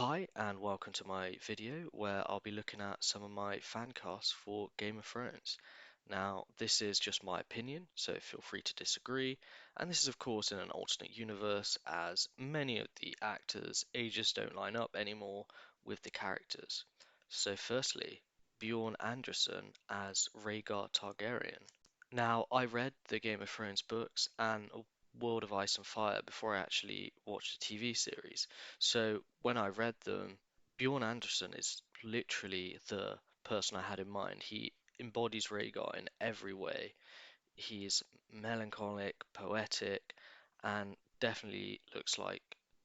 Hi and welcome to my video where I'll be looking at some of my fan casts for Game of Thrones. Now, this is just my opinion, so feel free to disagree, and this is of course in an alternate universe as many of the actors' ages don't line up anymore with the characters. So firstly, Bjorn Anderson as Rhaegar Targaryen. Now, I read the Game of Thrones books and World of Ice and Fire before I actually watched the TV series. So when I read them, Bjorn Anderson is literally the person I had in mind. He embodies Rhaegar in every way. He's melancholic, poetic, and definitely looks like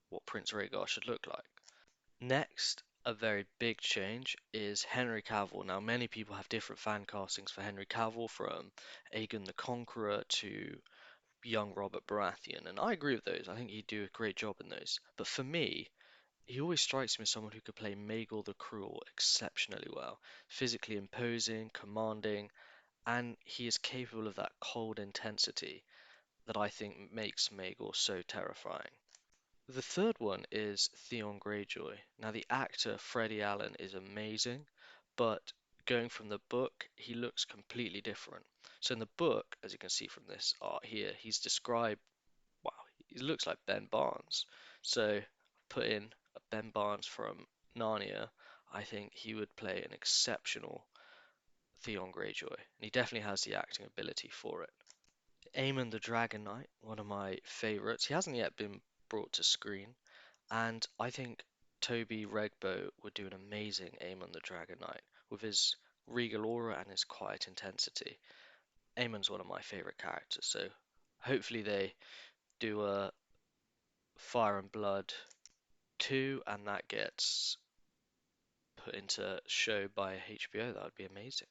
what Prince Rhaegar should look like. Next, a very big change is Henry Cavill. Now, many people have different fan castings for Henry Cavill, from Aegon the Conqueror to young Robert Baratheon, and I agree with those. I think he'd do a great job in those. But for me, he always strikes me as someone who could play Maegor the Cruel exceptionally well. Physically imposing, commanding, and he is capable of that cold intensity that I think makes Maegor so terrifying. The third one is Theon Greyjoy. Now, the actor Freddie Allen is amazing, but going from the book, he looks completely different. So, in the book, as you can see from this art here, he's described, wow, he looks like Ben Barnes. So, put in a Ben Barnes from Narnia, I think he would play an exceptional Theon Greyjoy, and he definitely has the acting ability for it. Aemon the Dragon Knight, one of my favorites. He hasn't yet been brought to screen, and I think Toby Regbo would do an amazing Aemon the Dragon Knight with his regal aura and his quiet intensity. Aemon's one of my favorite characters, so hopefully they do a Fire and Blood 2 and that gets put into show by HBO. That would be amazing.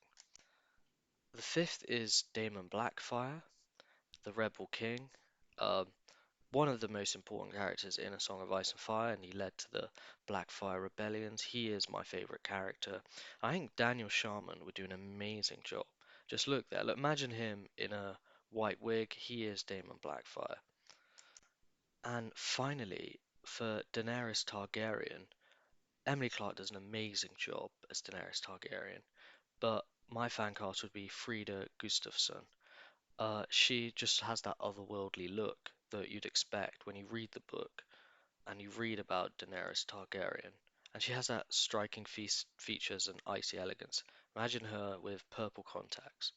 The fifth is Daemon Blackfire, the Rebel King. Um, One of the most important characters in A Song of Ice and Fire, and he led to the Blackfire rebellions. He is my favorite character. I think Daniel Sharman would do an amazing job. Just look there. Look, imagine him in a white wig. He is Daemon Blackfire. And finally, for Daenerys Targaryen, Emily Clark does an amazing job as Daenerys Targaryen, but my fan cast would be Frida Gustafsson. She just has that otherworldly look that you'd expect when you read the book and you read about Daenerys Targaryen, and she has that striking features and icy elegance. Imagine her with purple contacts.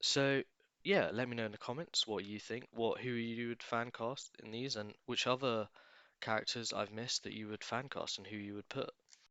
So, yeah, let me know in the comments what you think, who you would fan cast in these, and which other characters I've missed that you would fan cast and who you would put.